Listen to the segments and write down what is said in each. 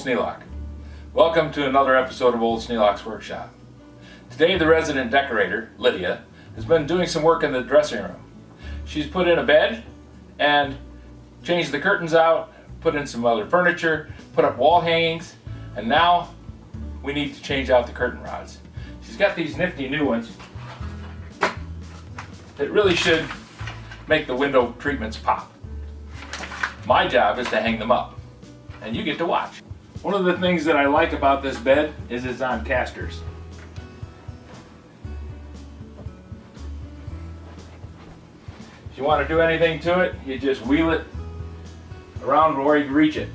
Sneelock. Welcome to another episode of Old Sneelock's Workshop. Today the resident decorator, Lydia, has been doing some work in the dressing room. She's put in a bed and changed the curtains out, put in some other furniture, put up wall hangings, and now we need to change out the curtain rods. She's got these nifty new ones that really should make the window treatments pop. My job is to hang them up, and you get to watch. One of the things that I like about this bed is it's on casters. If you want to do anything to it, you just wheel it around where you can reach it.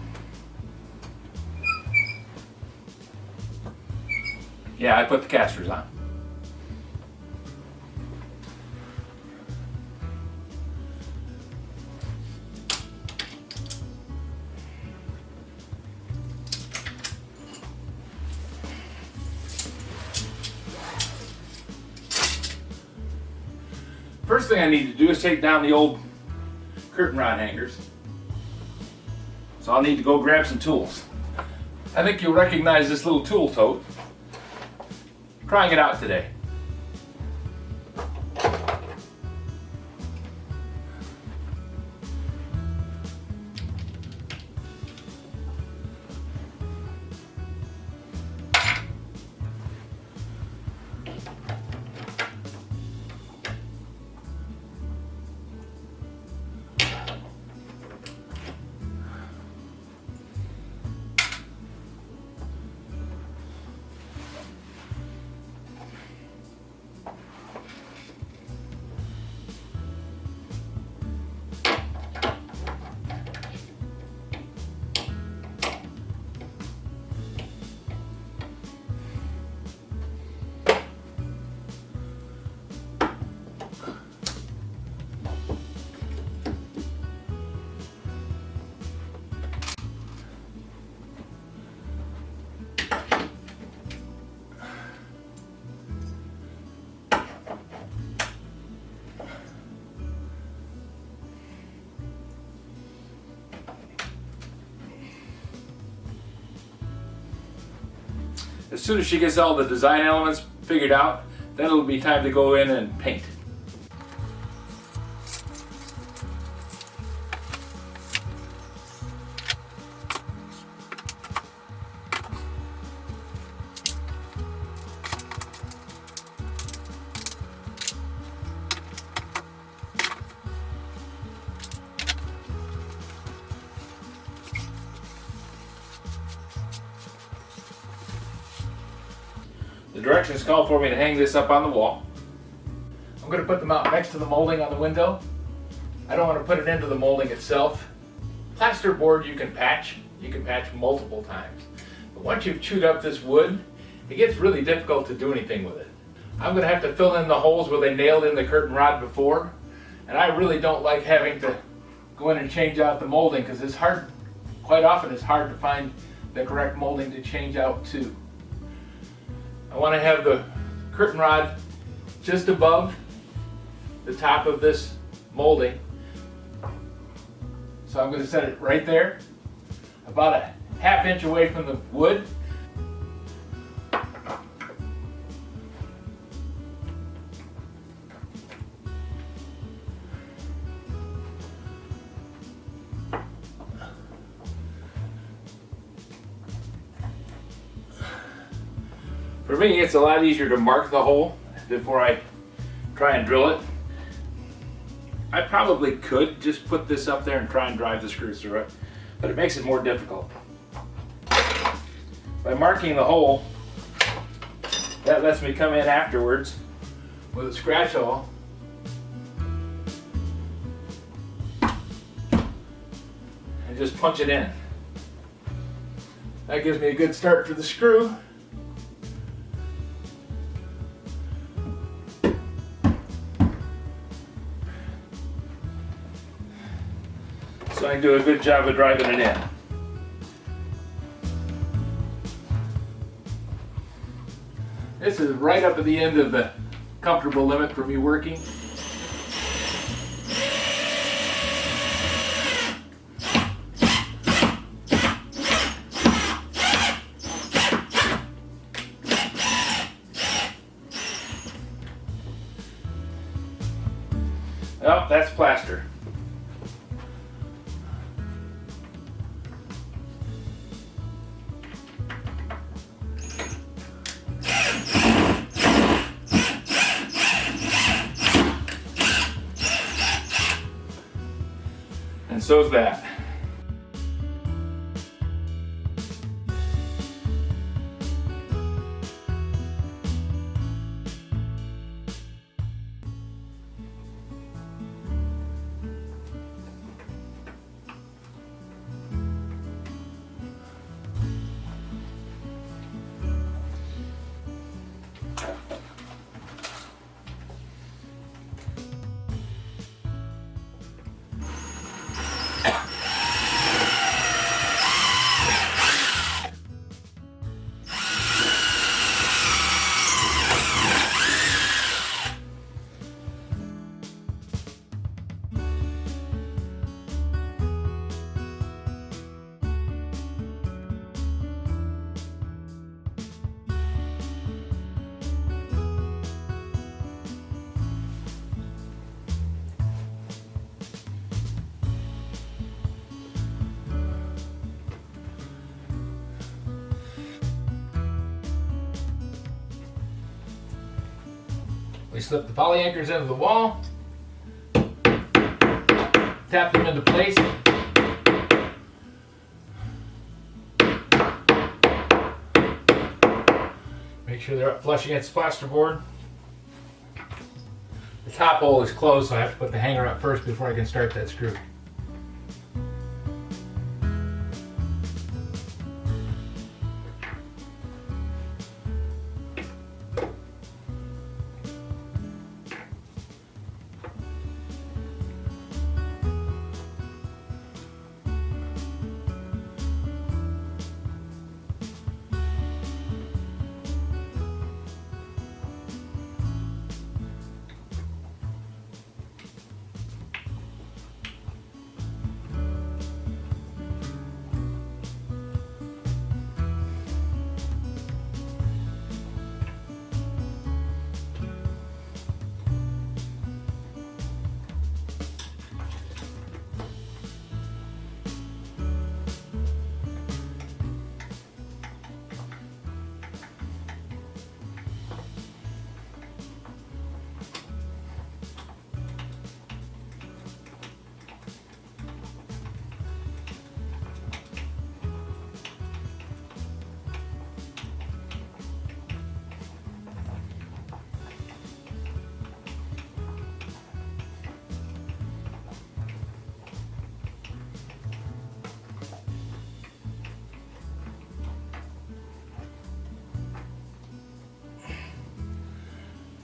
Yeah, I put the casters on. First thing I need to do is take down the old curtain rod hangers. So I'll need to go grab some tools. I think you'll recognize this little tool tote. I'm trying it out today. As soon as she gets all the design elements figured out, then it'll be time to go in and paint. The directions call for me to hang this up on the wall. I'm going to put them out next to the molding on the window. I don't want to put it into the molding itself. Plasterboard you can patch multiple times. But once you've chewed up this wood, it gets really difficult to do anything with it. I'm going to have to fill in the holes where they nailed in the curtain rod before, and I really don't like having to go in and change out the molding because it's hard, quite often it's hard to find the correct molding to change out to. I want to have the curtain rod just above the top of this molding. So I'm going to set it right there, about a ½ inch away from the wood. For me, it's a lot easier to mark the hole before I try and drill it. I probably could just put this up there and try and drive the screws through it, but it makes it more difficult. By marking the hole, that lets me come in afterwards with a scratch awl and just punch it in. That gives me a good start for the screw. So I can do a good job of driving it in. This is right up at the end of the comfortable limit for me working. Oh, that's plaster. And so's that. We slip the poly anchors into the wall, tap them into place, make sure they're up flush against the plasterboard. The top hole is closed, so I have to put the hanger up first before I can start that screw.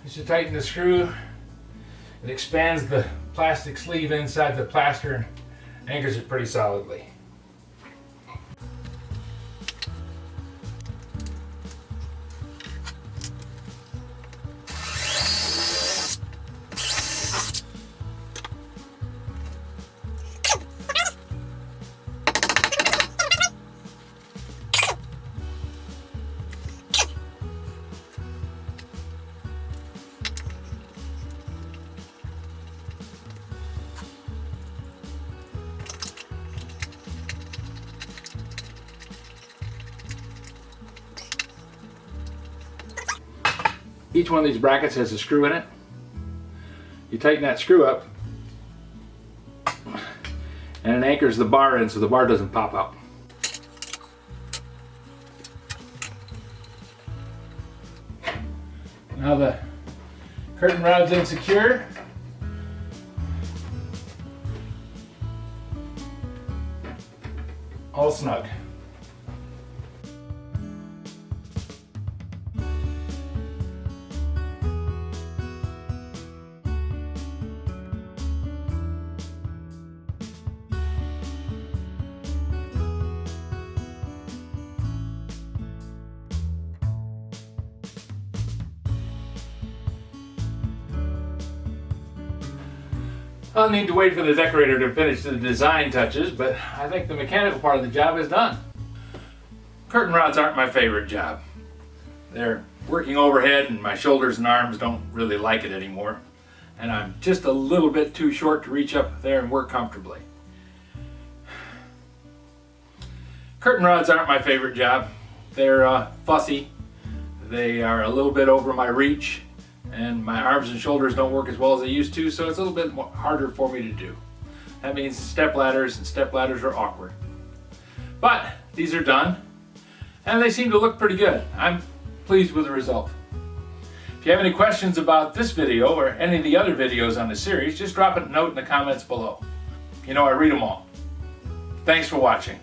As you tighten the screw, it expands the plastic sleeve inside the plaster and anchors it pretty solidly. Each one of these brackets has a screw in it. You tighten that screw up and it anchors the bar in so the bar doesn't pop out. Now the curtain rod's insecure. All snug. I'll need to wait for the decorator to finish the design touches, but I think the mechanical part of the job is done. Curtain rods aren't my favorite job. They're working overhead and my shoulders and arms don't really like it anymore. and I'm just a little bit too short to reach up there and work comfortably. Curtain rods aren't my favorite job. They're fussy. They are a little bit over my reach, and my arms and shoulders don't work as well as they used to, so it's a little bit harder for me to do. That means step ladders, and step ladders are awkward. But these are done, and they seem to look pretty good. I'm pleased with the result. If you have any questions about this video or any of the other videos on the series, just drop a note in the comments below. You know I read them all. Thanks for watching.